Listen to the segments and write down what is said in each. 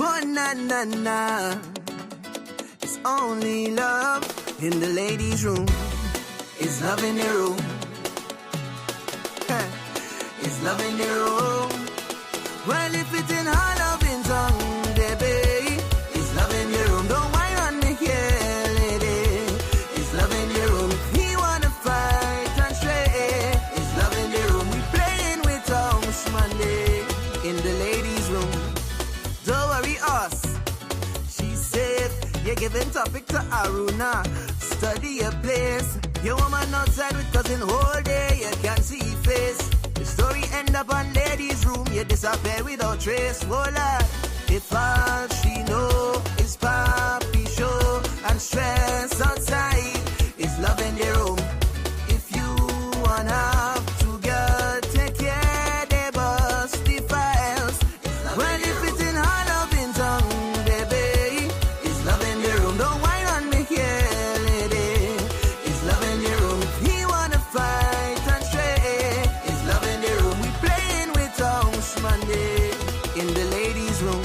Oh, na, na, na. It's only love in the ladies' room. It's love in the room. It's love in the room. Well, if it's in her loving tongue, baby, it's love in the room. Don't whine on me here, lady. It's love in the room. If he wanna fight and stray, it's love in the room. We playing with tongues Monday in the ladies' room. Don't worry, us. She's safe. You're giving topic to Aruna. Study your place. Your woman outside with cousin whole day. You can't see face. The story end up on ladies' room. You disappear without trace. Voila. If all she know is papi show and stress outside, it's love in the room. If you wanna have to girl, take care, they bust the files. Well, if it's in her loving tongue, baby, it's love in the room. Don't whine on me here, lady. It's love in the room. If he wanna fight and stray, it's love in the room. We playing with tongues Monday in the ladies' room.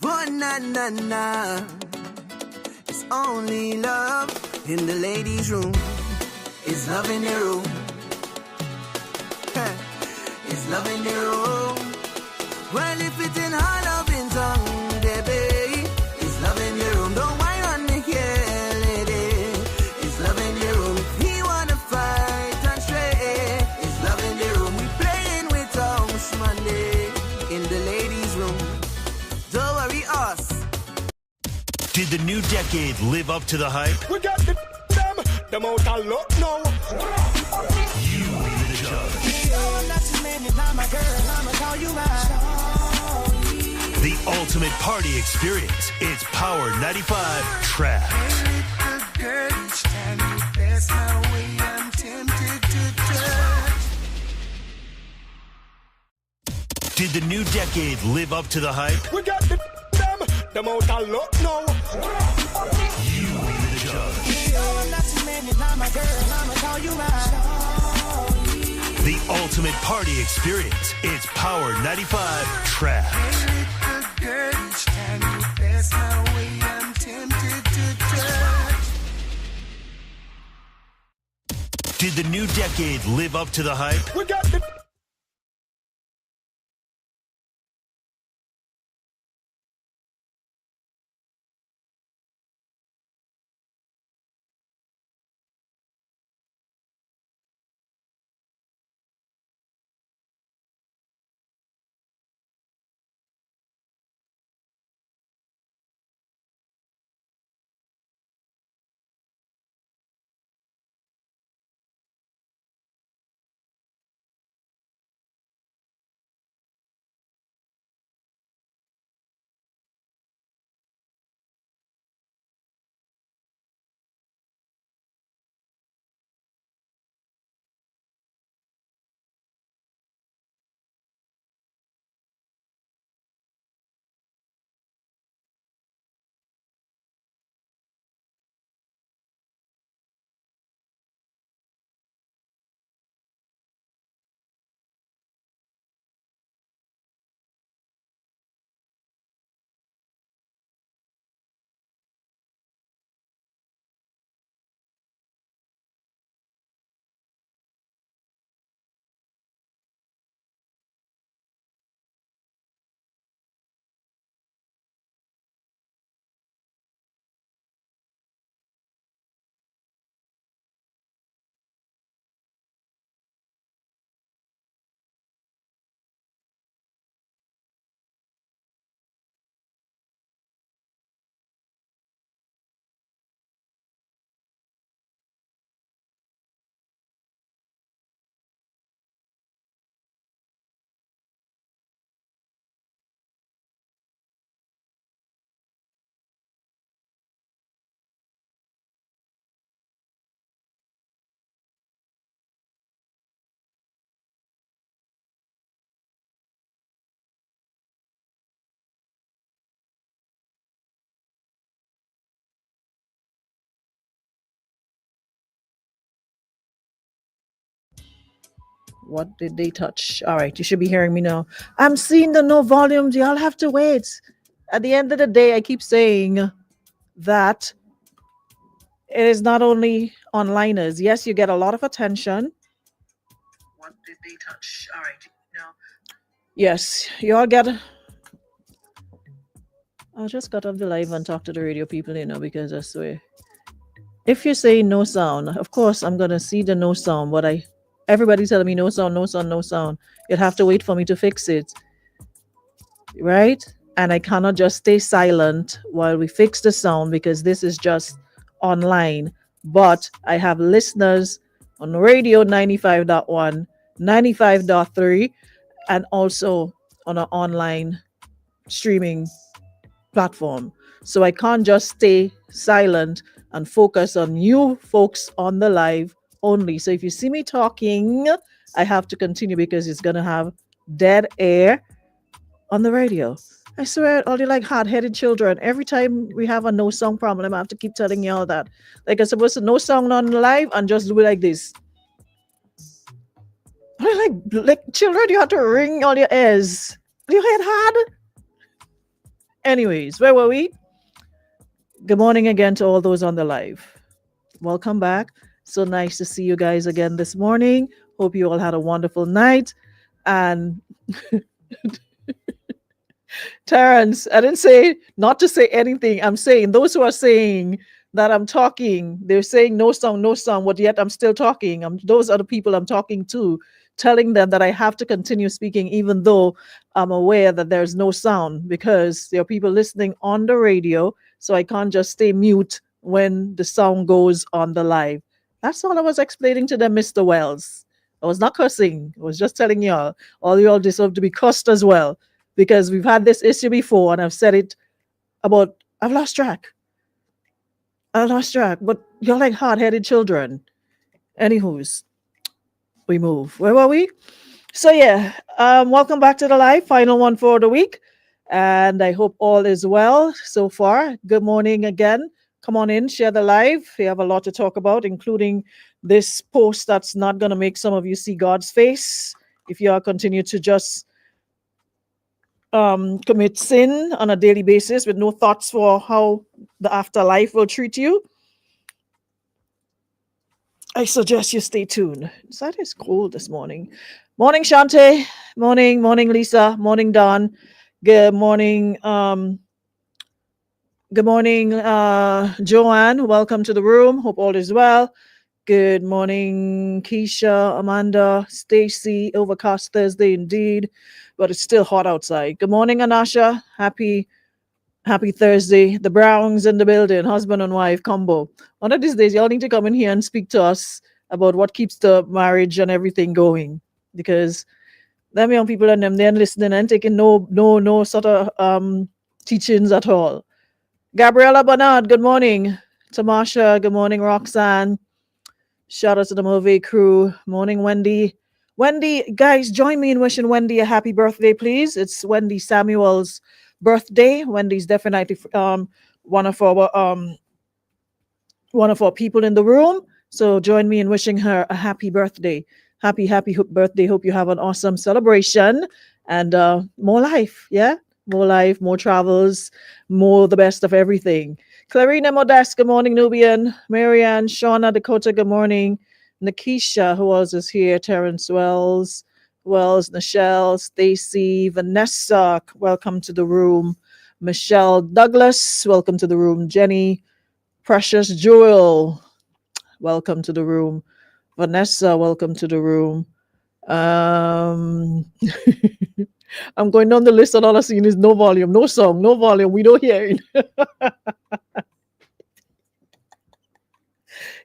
Oh, na, na, na. It's only love in the ladies' room. It's love in the room. It's love in the room. Well, if it's in her loving tongue, baby, it's love in the room. Don't whine on me here, lady. It's love in the room. If he wanna fight and stray, it's love in the room. We playing with tongues Monday in the ladies' room. Don't worry, us. Did the new decade live up to the hype? We got them out of luck now. You be the judge. The ultimate party experience. It's Power 95 Trapped. Did the new decade live up to the hype? We got them out of luck now. You be the judge. The ultimate party experience. It's Power 95 Trapped. Did the new decade live up to the hype? We got What did they touch? All right, you should be hearing me now. I'm seeing the no volumes. Y'all have to wait. At the end of the day, I keep saying that it is not only onliners. Yes, you get a lot of attention. What did they touch? All right, now. Yes, you all get. I'll just cut off the live and talk to the radio people, because I swear. If you say no sound, of course I'm gonna see the no sound, but everybody's telling me no sound, no sound, no sound. You'd have to wait for me to fix it. Right? And I cannot just stay silent while we fix the sound because this is just online. But I have listeners on radio 95.1, 95.3, and also on an online streaming platform. So I can't just stay silent and focus on you folks on the live only. So if you see me talking, I have to continue because it's going to have dead air on the radio. I swear, all you like hard-headed children, every time we have a no song problem, I have to keep telling y'all that. Like I'm supposed to no song on live and just do it like this. Like children, you have to ring all your ears. Your head hard. Anyways, where were we? Good morning again to all those on the live. Welcome back. So nice to see you guys again this morning. Hope you all had a wonderful night. And Terrence, I didn't say not to say anything. I'm saying those who are saying that I'm talking, they're saying no song, but yet I'm still talking. Those are the people I'm talking to, telling them that I have to continue speaking even though I'm aware that there's no sound because there are people listening on the radio, so I can't just stay mute when the sound goes on the live. That's all I was explaining to them, Mr. Wells. I was not cursing. I was just telling y'all, all y'all deserve to be cussed as well because we've had this issue before and I've said it about, I've lost track, but you're like hard-headed children. Anywho's, we move. Where were we? So yeah, welcome back to the live, final one for the week. And I hope all is well so far. Good morning again. Come on in, share the live. We have a lot to talk about, including this post that's not going to make some of you see God's face. If you all continue to just commit sin on a daily basis with no thoughts for how the afterlife will treat you, I suggest you stay tuned. That is cold this morning. Morning, Shante. Morning, Lisa. Morning, Don. Good morning. Good morning, Joanne. Welcome to the room. Hope all is well. Good morning, Keisha, Amanda, Stacy. Overcast Thursday indeed, but it's still hot outside. Good morning, Anasha. Happy Thursday. The Browns in the building, husband and wife combo. One of these days, y'all need to come in here and speak to us about what keeps the marriage and everything going. Because them young people and them, they're listening and taking no sort of teachings at all. Gabriella Bernard, good morning. Tamasha, good morning, Roxanne. Shout out to the movie crew. Morning, Wendy. Wendy, guys, join me in wishing Wendy a happy birthday, please. It's Wendy Samuel's birthday. Wendy's definitely one of our people in the room. So join me in wishing her a happy birthday. Happy birthday. Hope you have an awesome celebration and more life. Yeah, more life, more travels, more the best of everything. Clarina Modest, good morning, Nubian. Marianne, Shauna, Dakota, good morning. Nakisha, who else is here? Terrence Wells, Nichelle, Stacy, Vanessa, welcome to the room. Michelle Douglas, welcome to the room. Jenny, Precious Jewel, welcome to the room. Vanessa, welcome to the room. I'm going down the list and all I'm seeing is no volume, no song, no volume. We don't hear it.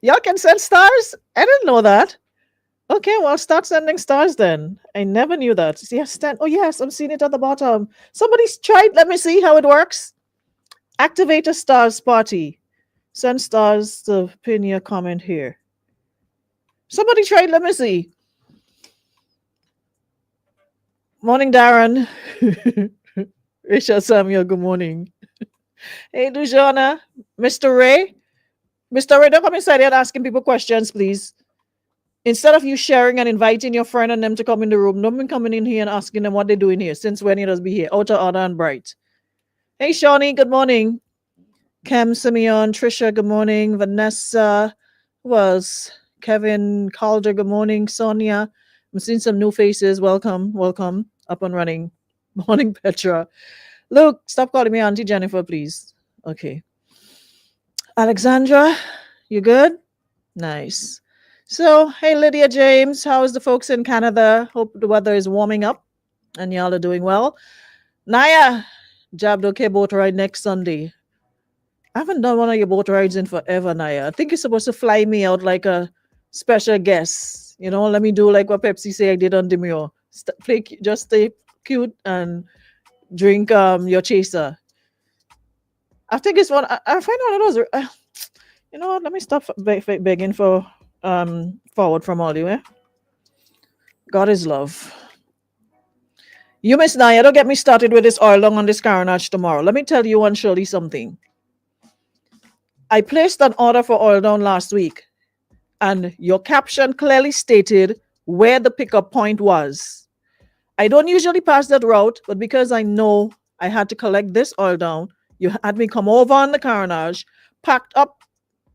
Y'all can send stars? I didn't know that. Okay, well, start sending stars then. I never knew that. Yes, oh yes, I'm seeing it at the bottom. Somebody's tried. Let me see how it works. Activate a stars party. Send stars to pin your comment here. Somebody tried. Let me see. Morning, Darren. Richard Samuel, good morning. Hey, Dujana. Mr. Ray. Mr. Ray, don't come inside here asking people questions, please. Instead of you sharing and inviting your friend and them to come in the room, don't be coming in here and asking them what they're doing here. Since when it does be here? Out of order and bright. Hey, Shawnee, good morning. Cam Simeon, Trisha, good morning. Vanessa, who else? Kevin Calder, good morning. Sonia, I'm seeing some new faces. Welcome, welcome. Up and running. Morning, Petra. Luke, stop calling me Auntie Jennifer, please. Okay. Alexandra, you good? Nice. So, hey, Lydia James, how's the folks in Canada? Hope the weather is warming up and y'all are doing well. Naya, jabbed okay boat ride next Sunday. I haven't done one of your boat rides in forever, Naya. I think you're supposed to fly me out like a special guest. You know, let me do like what Pepsi say I did on Demure. Just stay cute and drink your chaser. I think it's one. I find one of those. You know what? Let me stop begging for forward from all you. God is love. You Miss Naya, don't get me started with this oil long on this carnage tomorrow. Let me tell you and Shirley something. I placed an order for oil down last week, and your caption clearly stated where the pickup point was. I don't usually pass that route, but because I know I had to collect this oil down, you had me come over on the carnage, packed up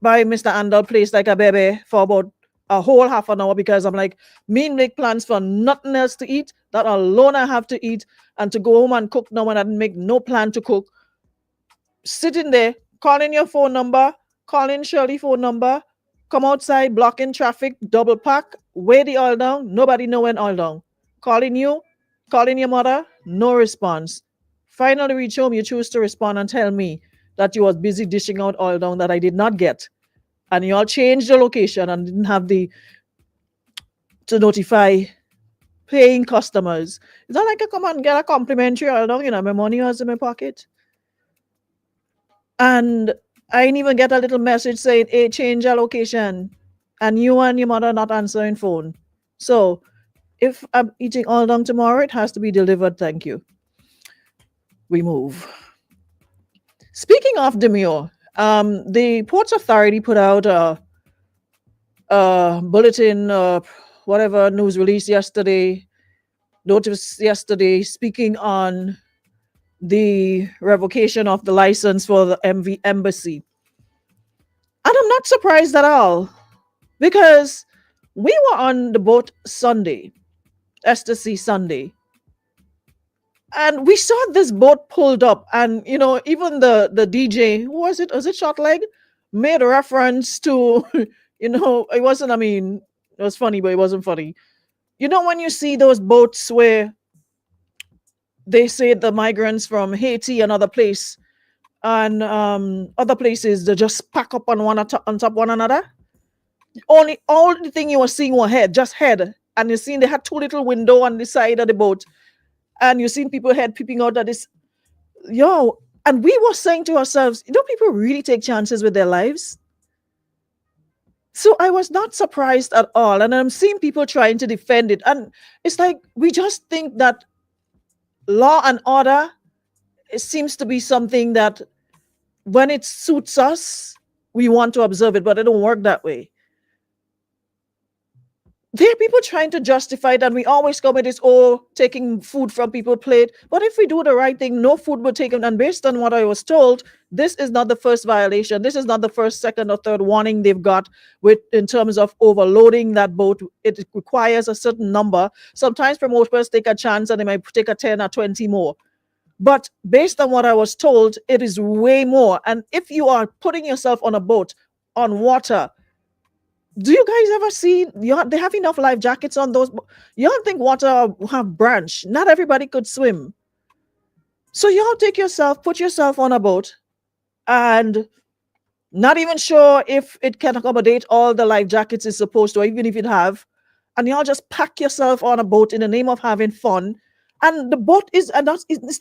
by Mr. Andal place like a baby for about a whole half an hour because I'm like, me make plans for nothing else to eat. That alone I have to eat, and to go home and cook now, and I didn't make no plan to cook. Sitting there, calling your phone number, calling Shirley phone number, come outside, blocking traffic, double pack, weigh the oil down, nobody know when oil down. Calling you, calling your mother, no response. Finally reach home, you choose to respond and tell me that you was busy dishing out oil down that I did not get. And you all changed the location and didn't have to notify paying customers. Is that like a come and get a complimentary oil down? You know, my money was in my pocket. And I didn't even get a little message saying, hey, change your location. And you and your mother not answering phone. So if I'm eating all down tomorrow, it has to be delivered. Thank you. We move. Speaking of Demure, the Ports Authority put out a bulletin, whatever news release yesterday, notice yesterday, speaking on the revocation of the license for the MV Embassy. And I'm not surprised at all, because we were on the boat Sunday, Esther C. Sunday, and we saw this boat pulled up, and you know, even the DJ, who was it? Was it Shotleg? Made a reference to, you know, it wasn't, I mean, it was funny, but it wasn't funny. You know, when you see those boats where they say the migrants from Haiti and other place and other places, they just pack up on top one another. All the thing you were seeing was head, just head, and you seen they had two little window on the side of the boat, and you seen people head peeping out of this. And we were saying to ourselves, you know, people really take chances with their lives. So I was not surprised at all, and I'm seeing people trying to defend it, and it's like we just think that law and order, it seems to be something that when it suits us, we want to observe it, but it don't work that way. There are people trying to justify it, and we always come with this, taking food from people's plate. But if we do the right thing, no food will taken. And based on what I was told, this is not the first violation. This is not the first, second, or third warning they've got in terms of overloading that boat. It requires a certain number. Sometimes promoters take a chance and they might take a 10 or 20 more. But based on what I was told, it is way more. And if you are putting yourself on a boat, on water, do you guys ever see, they have enough life jackets on those? You don't think water have branch? Not everybody could swim. So y'all put yourself on a boat, and not even sure if it can accommodate all the life jackets it's supposed to, or even if it have, and y'all just pack yourself on a boat in the name of having fun. And the boat it's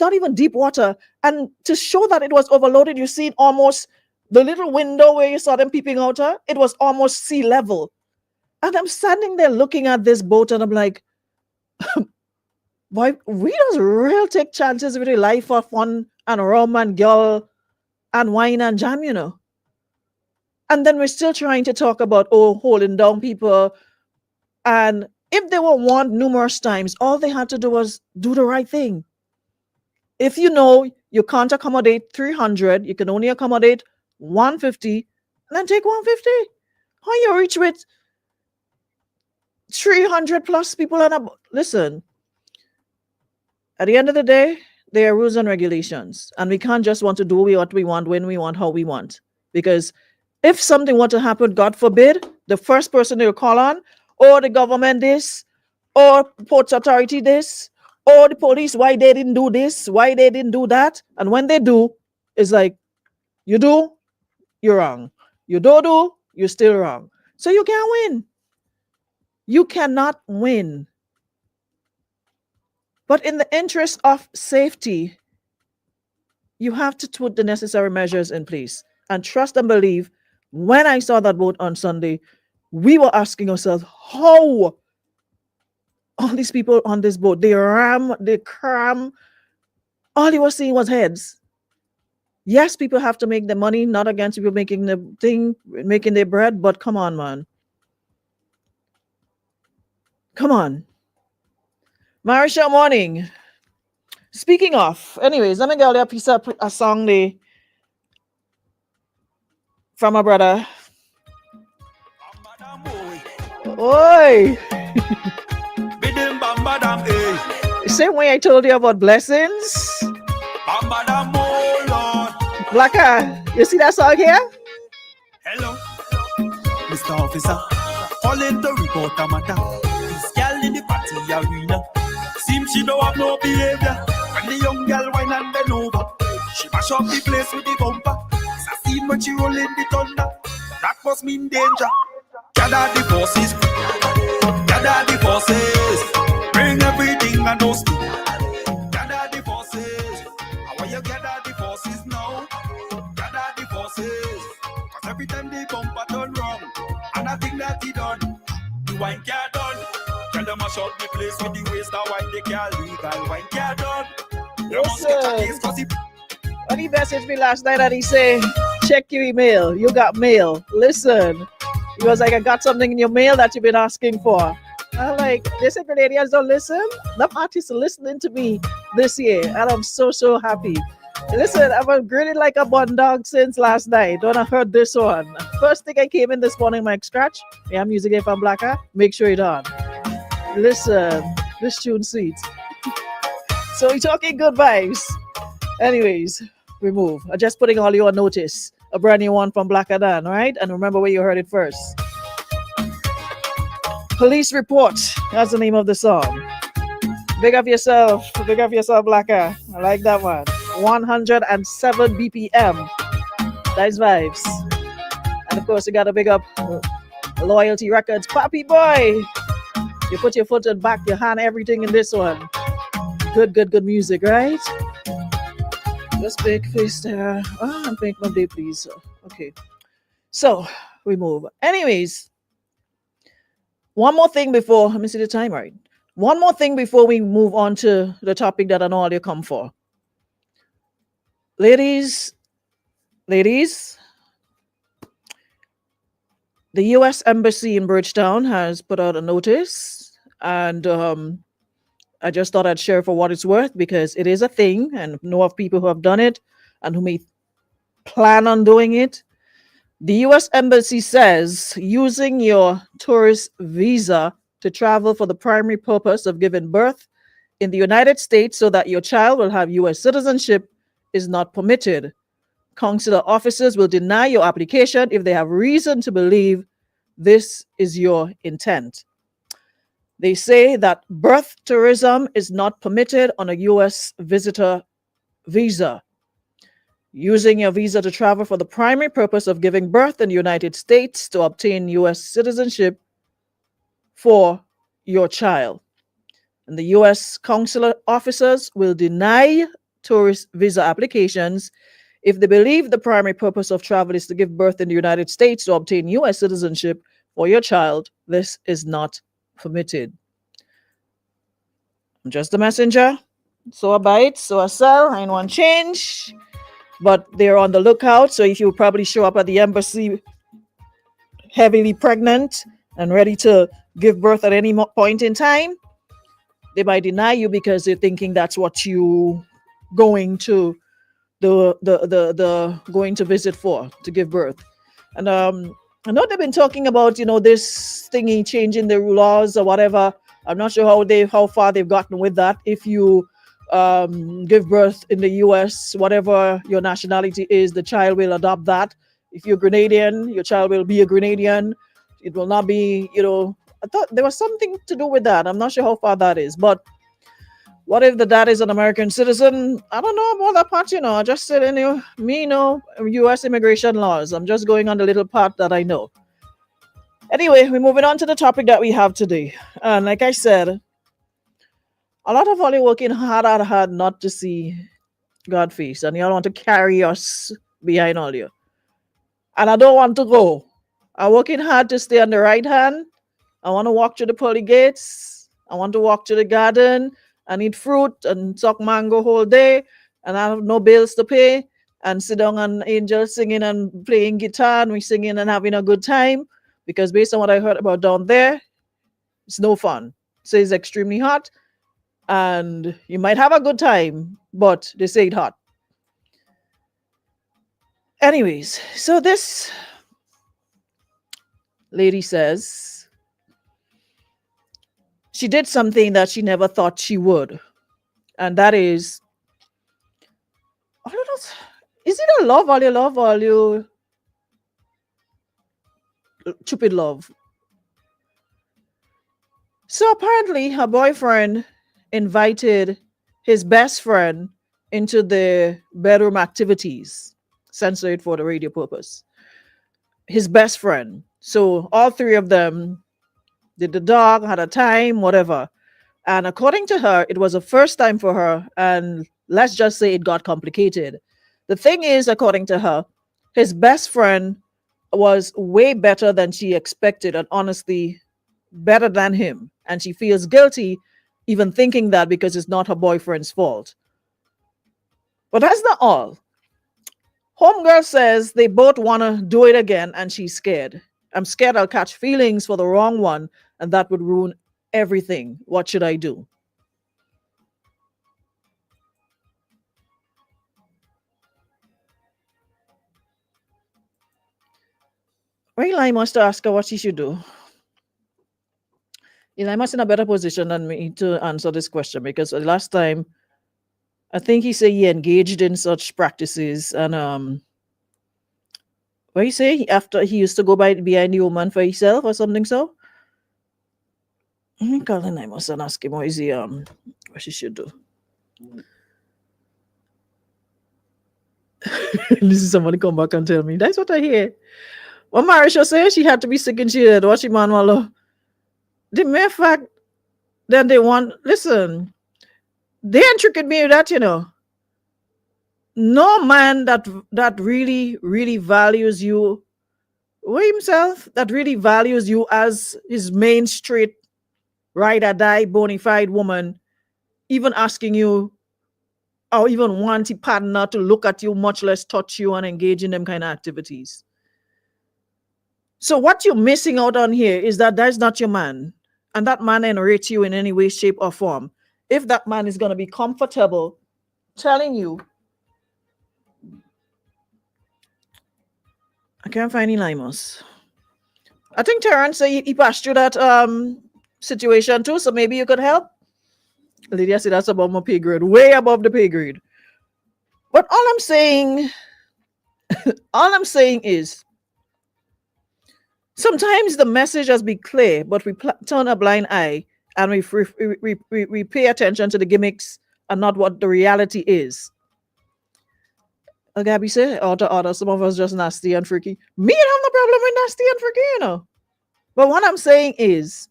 not even deep water. And to show that it was overloaded, you see almost the little window where you saw them peeping out, it was almost sea level. And I'm standing there looking at this boat, and I'm like, boy, we just real take chances with the life for fun and rum and girl and wine and jam, you know. And then we're still trying to talk about, holding down people, And if they were warned numerous times, all they had to do was do the right thing. If you know you can't accommodate 300, you can only accommodate 150, then take 150. How you reach with 300 plus people and listen, at the end of the day, there are rules and regulations, and we can't just want to do what we want, when we want, how we want. Because if something were to happen, God forbid, the first person they'll call on, or the government this, or Ports Authority this, or the police, why they didn't do this, why they didn't do that. And when they do, it's like, you do, you're wrong. You don't do, you're still wrong. So you can't win. You cannot win. But in the interest of safety, you have to put the necessary measures in place. And trust and believe, when I saw that boat on Sunday, we were asking ourselves, how all these people on this boat, they ram, they cram, all you were seeing was heads. Yes, people have to make the money, not against people making the thing, making their bread, but come on, man. Come on. Marisha, morning. Speaking of, anyways, let me get a piece of a song there from my brother. Oi! Same way I told you about blessings. Blacka, you see that song here? Hello, Mr. Officer. Calling the report a matter. This girl in the party arena seems she don't have no behavior. When the young girl whine and bend over, she mash up the place with the bumper. It's a scene when she roll in the thunder. That must mean danger. Gather the forces, gather the forces. Bring everything and those two. Gather the forces. How will you gather the forces now? Gather the forces. Cause every time the bumper turn wrong, and I think that he done, the wine can't done. Tell them I shot the place with the waste of wine, they can't legal wine can't done. You must get a case cause it. When he messaged me last night and he said, check your email, you got mail. Listen, he was like, I got something in your mail that you've been asking for. I'm like, listen, Canadians don't listen. The artists are listening to me this year, and I'm so happy. Listen, I've been grinning like a bun dog since last night when I heard this one. First thing I came in this morning, Mike Scratch, yeah, music here from Blacka, make sure it's on. Listen, this tune sweet. So we're talking good vibes. Anyways, remove. I'm just putting all you on notice. A brand new one from Blacka Dan, right? And remember where you heard it first. Police Report. That's the name of the song. Big up yourself. Big up yourself, Blacka. I like that one. 107 BPM. Nice vibes. And of course, you got to big up Loyalty Records. Papi boy. You put your foot and back, your hand, everything in this one. Good music, right? Just big face there. And make my day, please. Okay. So, we move. Anyways, one more thing before, let me see the time, right? One more thing before we move on to the topic that I know all you come for. Ladies, the U.S. Embassy in Bridgetown has put out a notice, and I just thought I'd share for what it's worth because it is a thing, and know of people who have done it and who may plan on doing it. The U.S. Embassy says using your tourist visa to travel for the primary purpose of giving birth in the United States so that your child will have U.S. citizenship is not permitted. Consular officers will deny your application if they have reason to believe this is your intent. They say that birth tourism is not permitted on a U.S. visitor visa. Using your visa to travel for the primary purpose of giving birth in the United States to obtain U.S. citizenship for your child. And the U.S. consular officers will deny tourist visa applications if they believe the primary purpose of travel is to give birth in the United States to obtain U.S. citizenship for your child. This is not permitted. I'm just a messenger. So I buy, so I sell. I ain't want change. But they're on the lookout. So if you probably show up at the embassy heavily pregnant and ready to give birth at any point in time, they might deny you because they're thinking that's what you going to the going to visit for, to give birth. And I know they've been talking about, this thingy changing the laws or whatever. I'm not sure how far they've gotten with that. If you give birth in the US, whatever your nationality is, the child will adopt that. If you're Grenadian, your child will be a Grenadian. It will not be, I thought there was something to do with that. I'm not sure how far that is, but what if the dad is an American citizen? I don't know about that part, I just said, US immigration laws. I'm just going on the little part that I know. Anyway, we're moving on to the topic that we have today. And like I said, a lot of y'all are working hard not to see God face. And y'all want to carry us behind all you. And I don't want to go. I'm working hard to stay on the right hand. I want to walk through the pearly gates. I want to walk to the garden and eat fruit and suck mango whole day. And I have no bills to pay. And sit down and Angel singing and playing guitar. And we singing and having a good time. Because based on what I heard about down there, it's no fun. So it's extremely hot. And you might have a good time, but they say it's hot. Anyways, so this lady says she did something that she never thought she would. And that is it a love or you stupid love? So apparently her boyfriend invited his best friend into the bedroom activities, censor it for the radio purpose. His best friend. So all three of them did the dog, had a time, whatever. And according to her, it was a first time for her. And let's just say it got complicated. The thing is, according to her, his best friend was way better than she expected, and honestly, better than him. And she feels guilty even thinking that because it's not her boyfriend's fault. But that's not all. Homegirl says they both want to do it again, and she's scared. I'm scared I'll catch feelings for the wrong one, and that would ruin everything. What should I do? Well, I must ask her what she should do. I must in a better position than me to answer this question, because the last time I think he said he engaged in such practices, and what you say after he used to go behind the woman for himself or something. So let me call him. I must ask him what she should do. This is somebody come back and tell me that's what I hear. Well, Marisha said she had to be sick and she had watching Manuel. The mere fact that they want, listen, they intricate me with that, No man that really, really values you, himself, that really values you as his main straight, ride or die, bona fide woman, even asking you or even want a partner to look at you, much less touch you and engage in them kind of activities. So what you're missing out on here is that's not your man. And that man ain't rate you in any way, shape, or form. If that man is going to be comfortable telling you, I can't find any limos. I think Terrence said he passed through that situation too, so maybe you could help. Lydia said that's above my pay grade, way above the pay grade. But all I'm saying is, sometimes the message has been clear, but we turn a blind eye and we pay attention to the gimmicks and not what the reality is. Gabby said, order, some of us just nasty and freaky. Me, I have no problem with nasty and freaky, But what I'm saying is,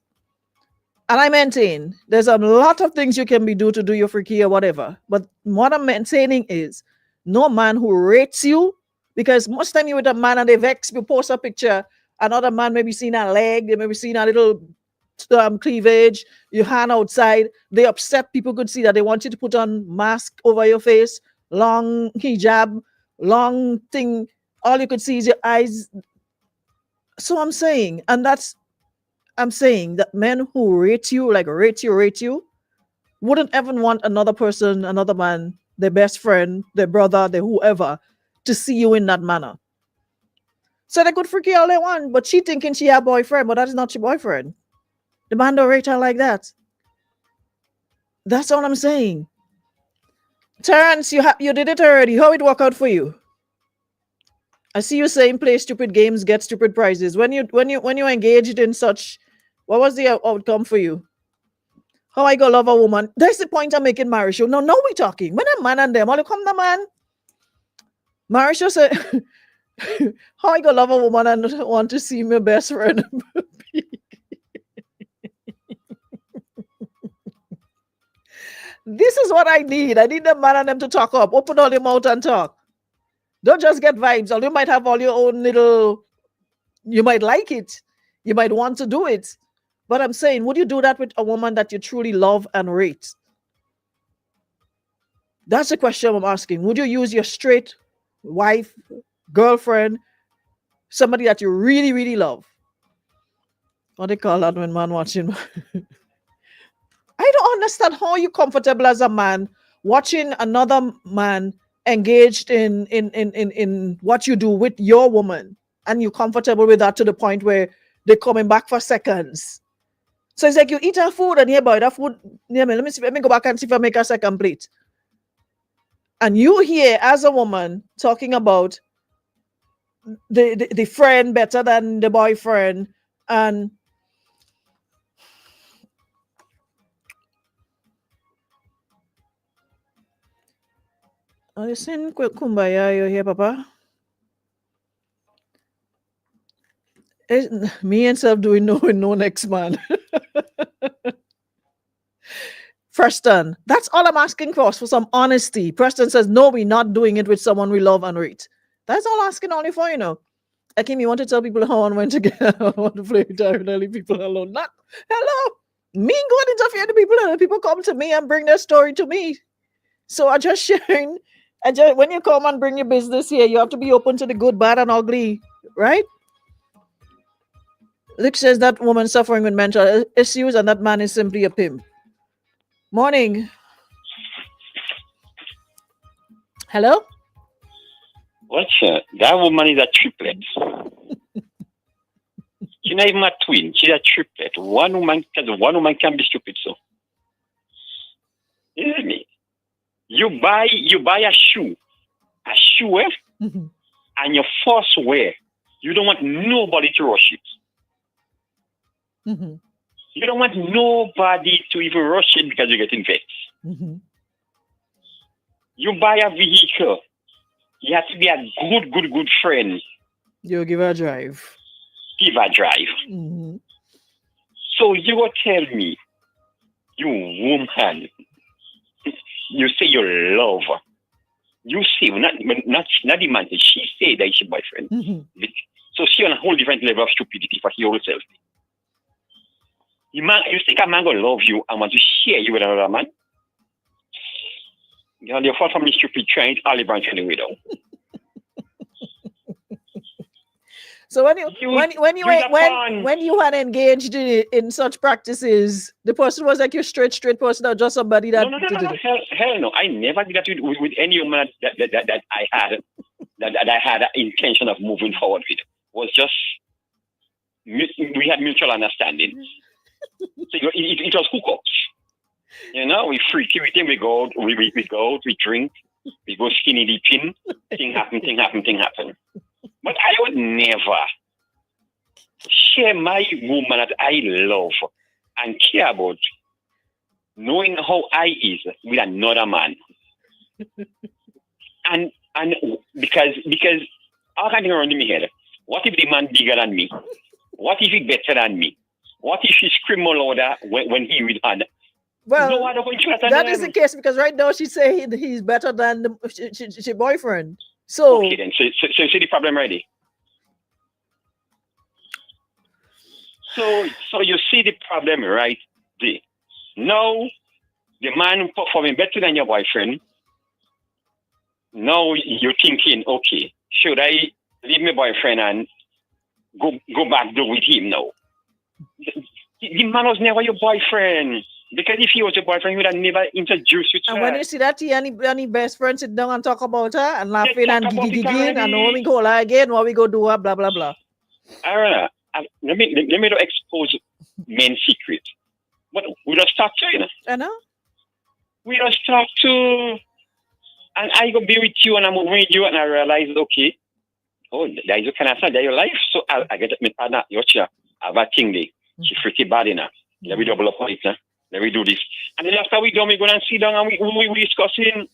and I maintain, there's a lot of things you can do to do your freaky or whatever. But what I'm maintaining is, no man who rates you, because most time you with a man and they vex, you post a picture, another man maybe seen a leg, they maybe seen a little cleavage, your hand outside, they upset. People could see that they want you to put on mask over your face, long hijab, long thing, all you could see is your eyes. So I'm saying, and I'm saying that men who rate you, rate you, wouldn't even want another person, another man, their best friend, their brother, their whoever, to see you in that manner. So they could freak you all they want, but she thinking she her boyfriend, but that is not your boyfriend. The man don't rate her like that. That's all I'm saying. Terrence, you did it already. How it work out for you? I see you saying play stupid games, get stupid prizes. When you engaged in such, what was the outcome for you? How I go love a woman? That's the point I'm making, Marisha. No, we talking. When a man and them, all you come the man. Marisha said, how I go love a woman and want to see my best friend. This is what I need. I need the man and them to talk up. Open all your mouth and talk. Don't just get vibes. Or you might have all your own little, you might like it. You might want to do it. But I'm saying, would you do that with a woman that you truly love and rate? That's the question I'm asking. Would you use your straight wife, girlfriend, somebody that you really, really love? What they call that when man watching? I don't understand how you're comfortable as a man watching another man engaged in what you do with your woman, and you're comfortable with that to the point where they're coming back for seconds. So it's like you eat her food and boy, that food, let me go back and see if I make a second plate. And you here as a woman talking about the friend better than the boyfriend, and are you saying kumbaya you here, Papa? Me and self doing no next man. Preston, that's all I'm asking for some honesty. Preston says, no, we're not doing it with someone we love and rate. That's all asking only for, Akim, you want to tell people how I went to get I want to play with leave people alone. Not hello. Me go and interfere the people and the people come to me and bring their story to me. So I just sharing. When you come and bring your business here, you have to be open to the good, bad, and ugly, right? Luke says that woman suffering with mental issues and that man is simply a pimp. Morning. Hello? Watch that woman is a triplet. She's not even a twin. She's a triplet. One woman can be stupid. So, isn't it? You buy a shoe, Mm-hmm. and your first wear. You don't want nobody to rush it. Mm-hmm. You don't want nobody to even rush it because you're getting vexed. Mm-hmm. You buy a vehicle. You have to be a good friend. You give her a drive. Give a drive. Mm-hmm. So you will tell me, you woman, you say you love her. You say, not the man, she say that she's your boyfriend. Mm-hmm. So she on a whole different level of stupidity for her own self. You think a man gonna love you and want to share you with another man? You fall from the stupid train, all the branch anyway though. So when you had engaged in such practices, the person was like your straight person or just somebody that No. Hell no. I never did that with any woman that I had an intention of moving forward with. It was just we had mutual understanding. So it was hookups. We freaky with him, we go out, we drink, we go skinny dipping, thing happen. But I would never share my woman that I love and care about knowing how I is with another man. and because all kind of around in my head, what if the man bigger than me? What if he better than me? What if he scream more louder when he with her? Well, that is the case because right now she say he's better than she boyfriend. So okay then. So you see the problem already. So you see the problem right there. Now the man performing better than your boyfriend. Now you're thinking, okay, should I leave my boyfriend and go back there with him now? The man was never your boyfriend. Because if he was your boyfriend, he would have never introduced you to And her. when you see that he and he best friend sit down and talk about her and laughing talk and about it giggling and already. when we go live again, what we go do, blah blah blah. Alright, let me not expose men's secret. But we just talk to, you know. I know. We just talk to, and I go be with you and I'm with you and I realize, okay, oh, there is a kind of side, there your life. So I get my partner, your chair, I have a thing there. She's pretty bad enough. Let me double up on it, huh? Let me do this. And then after we done, we go and sit down and we discussing.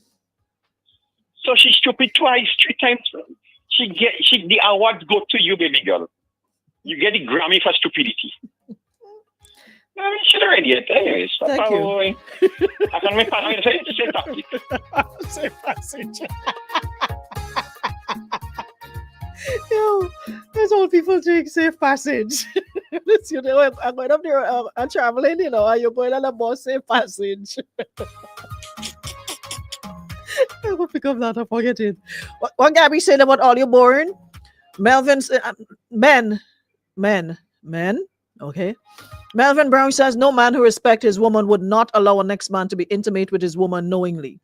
So she's stupid twice, 3 times. The award go to you, baby girl. You get the Grammy for stupidity. She's already it. Anyways, Thank you. I can make partner say topic. Say passage. Yo, that's all people drink safe passage. You know, I'm going up there and traveling, you know, and you're going on a bus safe passage. I will pick up that and forget it. What Gabby saying about all you born? Melvin's men. Okay. Melvin Brown says no man who respects his woman would not allow a next man to be intimate with his woman knowingly.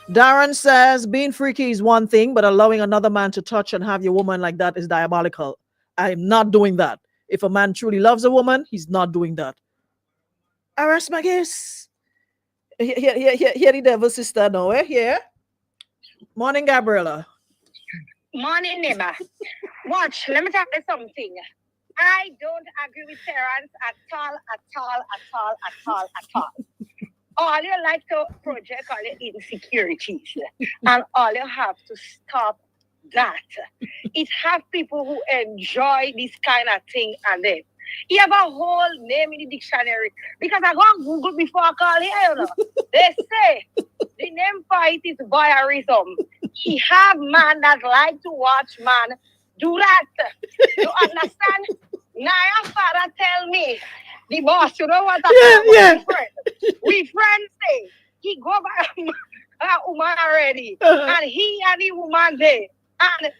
Darren says being freaky is one thing, but allowing another man to touch and have your woman like that is diabolical. I'm not doing that. If a man truly loves a woman, he's not doing that. I rest my case. Here the devil sister now, eh? Here. Morning, Gabriella. Morning, neighbor. Watch, let me tell you something. I don't agree with Terrence at all. All you like to project all your insecurities, and all you have to stop that. It have people who enjoy this kind of thing, and then you have a whole name in the dictionary. Because I go on Google before I call here, you know. They say the name for it is voyeurism. He have man that like to watch man do that. You understand? Naya father tell me, the boss, you know what I'm friend. We friends say he go by a woman already. And he and the woman there. And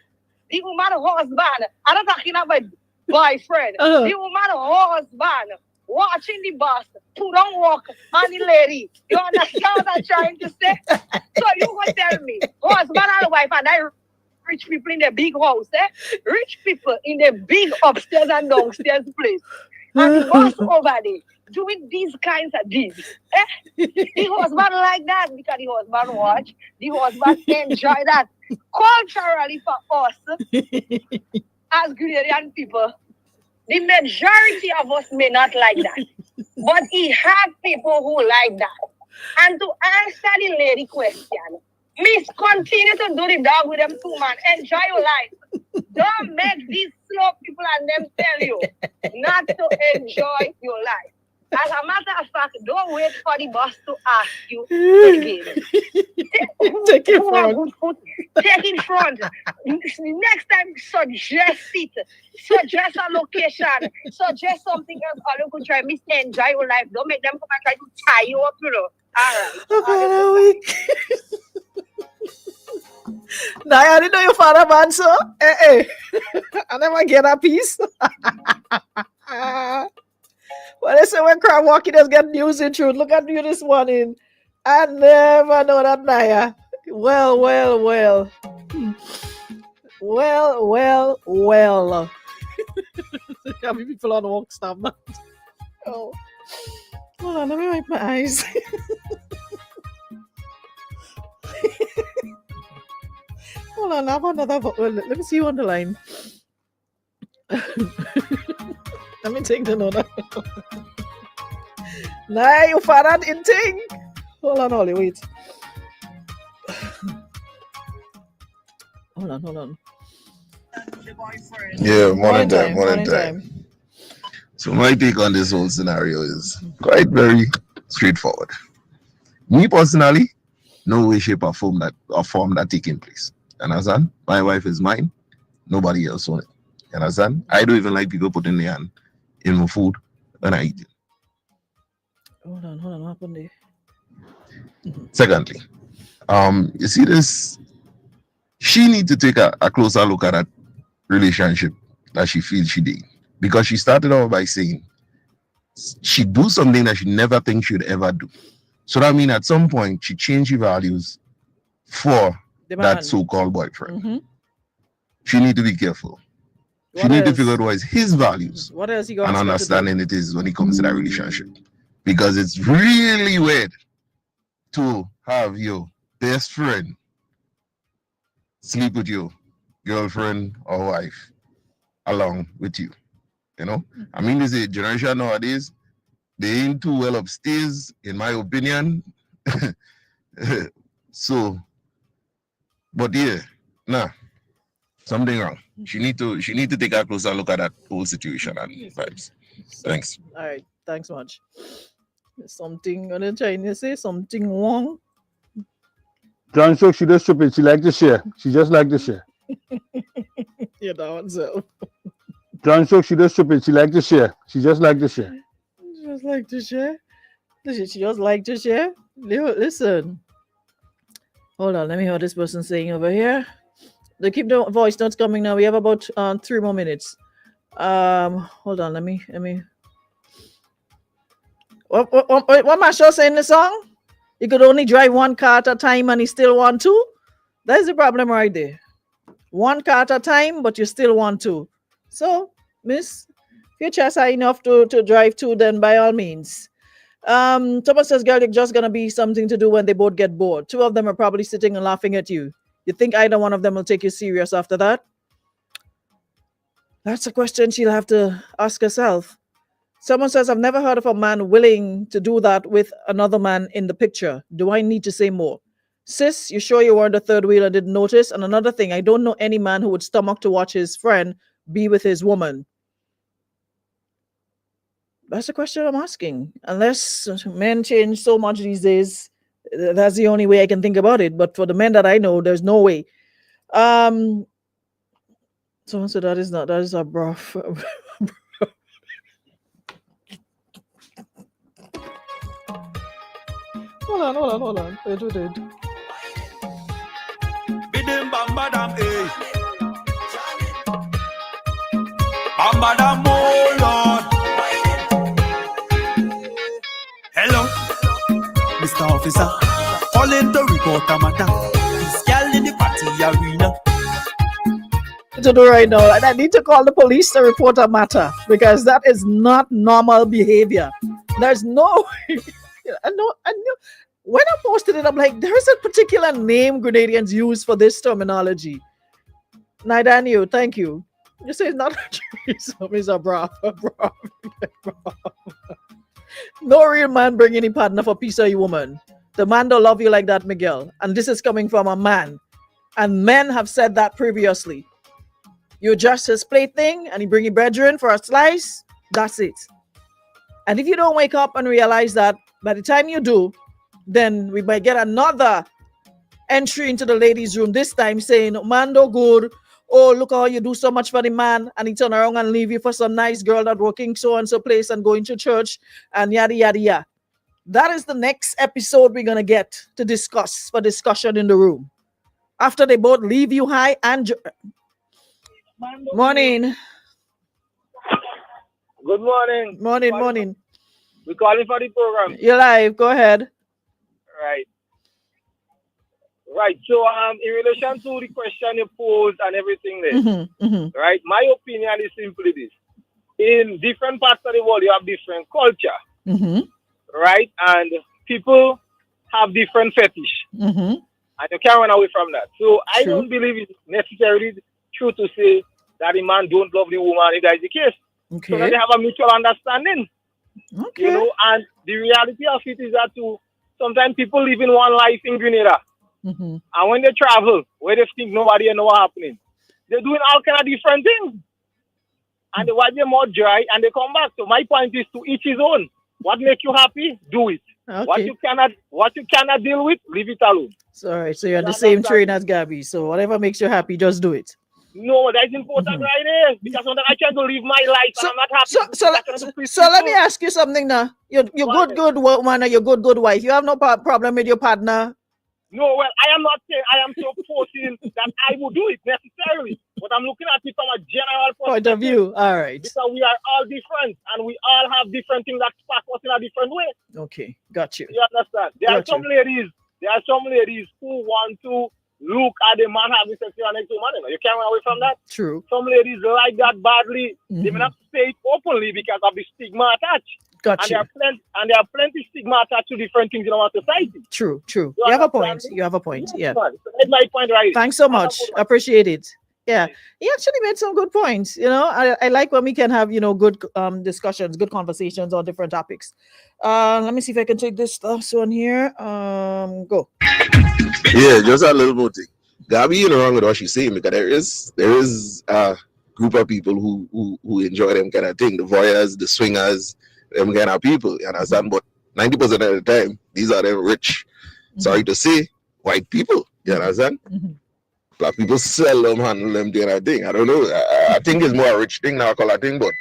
the woman husband. I'm not talking about boyfriend. The woman husband watching the boss put on walk on the lady. You understand what I'm trying to say? So you go tell me, husband and wife, and I rich people in the big house, rich people in the big upstairs and downstairs place. And the boss over there doing these kinds of deeds. The husband like that because the husband watch, the husband enjoy that. Culturally for us, as Grenadian people, the majority of us may not like that. But he have people who like that. And to answer the lady question, Miss, continue to do the dog with them 2 man. Enjoy your life. Don't make these slow people and them tell you not to enjoy your life. As a matter of fact, don't wait for the boss to ask you again. Take it front. Take it front. Next time, suggest it. Suggest a location. Suggest something else. Or you could try. Miss, enjoy your life. Don't make them come and try to tie you up, you know. All right. Now I didn't know your father man, so I never get a piece. Well, they say when crowd walking does get news in truth. Look at you this morning. I never know that Naya. Well. How many people on the walk stop now? Oh. Hold on, let me wipe my eyes. Hold on, I have another. Let me see you on the line. Let me take the note. Nah, you father in thing. Hold on, Holly, wait. Hold on. Yeah, morning time. So my take on this whole scenario is quite very straightforward. Me personally, no way, shape, or form that taking place. Understand? My wife is mine. Nobody else on it. Understand? I don't even like people putting their hand in my food when I eat it. Hold on. What happened there? Secondly, you see this? She needs to take a closer look at that relationship that she feels she did. Because she started off by saying she do something that she never think she'd ever do. So that means at some point she changed her values for that so-called boyfriend. Mm-hmm. She need to be careful. She need to figure out what is his values. What else he got? And understanding it is when it comes to that relationship. Because it's really weird to have your best friend sleep with your girlfriend or wife along with you. You know? I mean, this is a generation nowadays, they ain't too well upstairs, in my opinion. So, but yeah, nah, something wrong. She need to take a closer look at that whole situation and vibes. Thanks. All right, thanks much. There's something on the Chinese say something wrong. John Shook, she does stupid. She like to share. She just like to share. You know, so. John Shook, she does stupid. She like to share. She just like to share. Just like to share. She just like to share. Listen. Hold on, let me hear what this person saying over here. They keep the voice notes coming now. We have about 3 more minutes. Hold on, let me. What Marshall saying in the song? You could only drive one car at a time and he still want to. That's the problem right there. One car at a time, but you still want to. So, miss, if your chest high enough to drive two, then by all means. Thomas says, girl, it's just going to be something to do when they both get bored. Two of them are probably sitting and laughing at you. You think either one of them will take you serious after that? That's a question she'll have to ask herself. Someone says, I've never heard of a man willing to do that with another man in the picture. Do I need to say more? Sis, you sure you weren't the third wheel and didn't notice? And another thing, I don't know any man who would stomach to watch his friend be with his woman. That's the question I'm asking. Unless men change so much these days, that's the only way I can think about it. But for the men that I know, there's no way. Someone said that is a bra. Hold on. Wait. Bidim bamba dam eh. Bamba dam oh Lord. Hello, Mr. Officer. Calling to report a matter. This girl in the party arena. To do right now, and I need to call the police to report a matter because that is not normal behavior. There's no. I know. When I posted it, I'm like, there's a particular name Grenadians use for this terminology. Neither knew. Thank you. You say it's not a threesome, it's a bra. No real man bring any partner for peace or a woman. The man don't love you like that, Miguel. And this is coming from a man. And men have said that previously. You just his plaything and he bring your brethren for a slice. That's it. And if you don't wake up and realize that, by the time you do, then we might get another entry into the ladies' room, this time saying, man, no good. Oh, look how you do so much for the man. And he turn around and leave you for some nice girl that working so-and-so place and going to church and yada, yada, yada. That is the next episode we're going to get to discuss for discussion in the room. After they both leave you high and... Morning. Good morning. Morning. We're calling for the program. You're live. Go ahead. Right. So, in relation to the question you posed and everything there, right? My opinion is simply this. In different parts of the world, you have different culture, right? And people have different fetish. And you can't run away from that. So, I don't believe it's necessarily true to say that a man don't love the woman if that is the case. Okay. So that they have a mutual understanding. Okay. You know, and the reality of it is that sometimes people live in one life in Grenada. And when they travel, where they think nobody know what's happening, they're doing all kind of different things. And they watch them more dry and they come back. So my point is to each his own. What makes you happy, do it. Okay. What you cannot deal with, leave it alone. So you're on the same train as Gabby. So whatever makes you happy, just do it. No, that's important right there. Because sometimes I can't live my life and I'm not happy. So let me ask you something now. You're good woman or you're good wife. You have no problem with your partner No, well, I am not saying I am supporting that I would do it necessarily, but I'm looking at it from a general point of view. All right. Because we are all different and we all have different things that spark us in a different way. Okay, got you. You understand? There are some ladies who want to look at a man having sex with an next woman. You can't run away from that. True. Some ladies like that badly. They may not say it openly because of the stigma attached. Gotcha. And there are plenty stigma attached to different things in our society. True. You have a point. Yeah. That's my point, right? Thanks so much. Appreciate it. Yeah. He actually made some good points. You know, I like when we can have, good discussions, good conversations on different topics. Let me see if I can take this last one here. Go. Yeah, just a little more thing. Gabby, you know, wrong with what she's saying, because there is a group of people who enjoy them kind of thing, the voyeurs, the swingers, them kind of people, you understand? But 90% of the time, these are the rich, sorry to say, white people, you understand? Black people seldom handle them doing a thing. I don't know. I think it's more a rich thing now, call a thing, but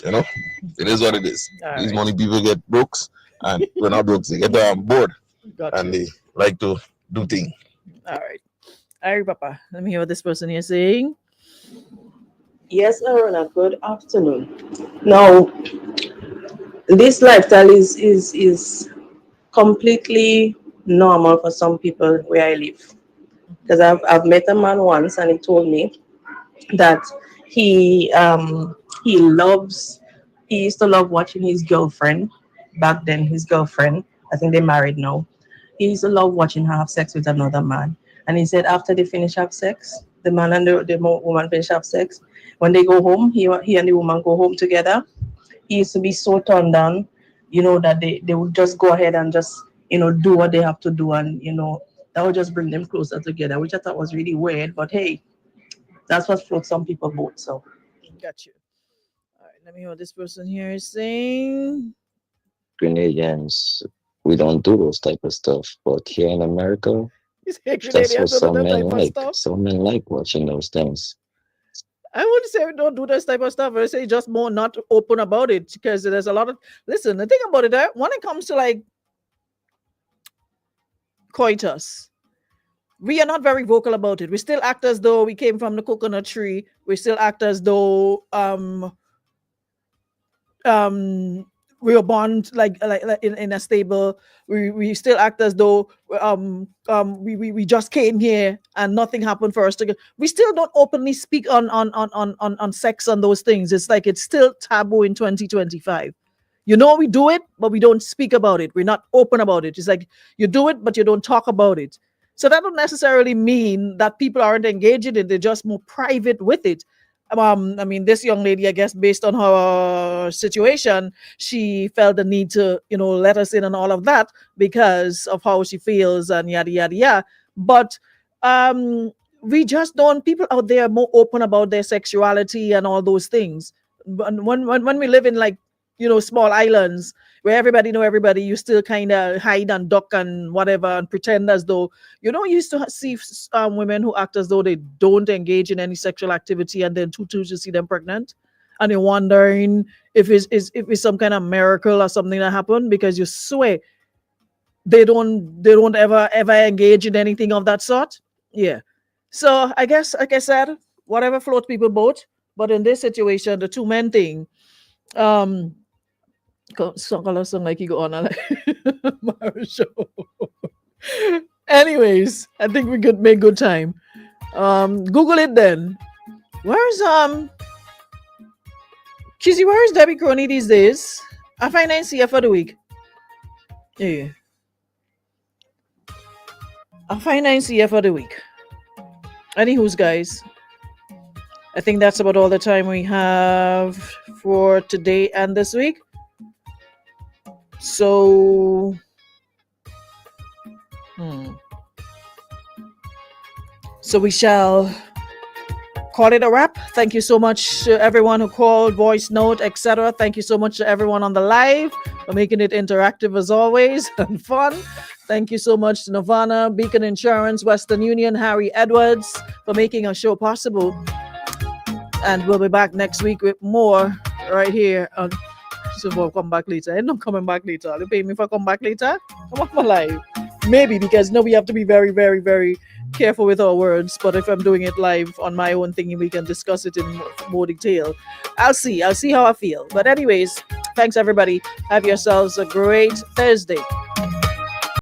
it is what it is. These money people get brooks, and we're not brooks, they get on board, and they like to do things. All right, Papa. Let me hear what this person here is saying. Yes, Arona, good afternoon. Now, this lifestyle is completely normal for some people where I live. Because I've met a man once and he told me that he used to love watching his girlfriend, back then his girlfriend, I think they're married now. He used to love watching her have sex with another man. And he said after they finish have sex, the man and the woman finish have sex, when they go home, he and the woman go home together. He used to be so turned on, that they would just go ahead and just, do what they have to do. And, that would just bring them closer together, which I thought was really weird. But hey, that's what floats some people boat. So, got you. All right, let me hear what this person here is saying. Grenadians, we don't do those type of stuff. But here in America, that's what some men like. Some men like watching those things. I wouldn't say we don't do this type of stuff. I say just more not open about it, because there's a lot of... Listen, the thing about it, when it comes to like coitus, we are not very vocal about it. We still act as though we came from the coconut tree. We still act as though we were born like in a stable. We still act as though we just came here and nothing happened for us to go. We still don't openly speak on sex and those things. It's like it's still taboo in 2025. We do it, but we don't speak about it. We're not open about it. It's like you do it, but you don't talk about it. So that don't necessarily mean that people aren't engaged in it. They're just more private with it. I mean, this young lady, I guess, based on her situation, she felt the need to, let us in and all of that because of how she feels and yada, yada, yada. But we just don't, people out there are more open about their sexuality and all those things. When we live in like, small islands where everybody know everybody, you still kind of hide and duck and whatever and pretend as though, you used to see women who act as though they don't engage in any sexual activity, and then to see them pregnant, and you're wondering if it's some kind of miracle or something that happened, because you swear they don't ever engage in anything of that sort. Yeah. So I guess, like I said, whatever floats people boat. But in this situation, the two men thing, song like you go on like show. Anyways, I think we could make good time. Google it then. Where's Kizzy, where is Debbie Crony these days? I find NCF for the week. Yeah. I find NCF for the week. Anywho's guys, I think that's about all the time we have for today and this week. So, so we shall call it a wrap. Thank you so much to everyone who called, voice note, etc. Thank you so much to everyone on the live for making it interactive as always and fun. Thank you so much to Nirvana, Beacon Insurance, Western Union, Harry Edwards for making our show possible. And we'll be back next week with more right here on... So we'll come back later. I'm not coming back later. You pay me for come back later? Come on my live. Maybe, because we have to be very, very, very careful with our words. But if I'm doing it live on my own thing, we can discuss it in more detail. I'll see how I feel. But anyways, thanks everybody. Have yourselves a great Thursday.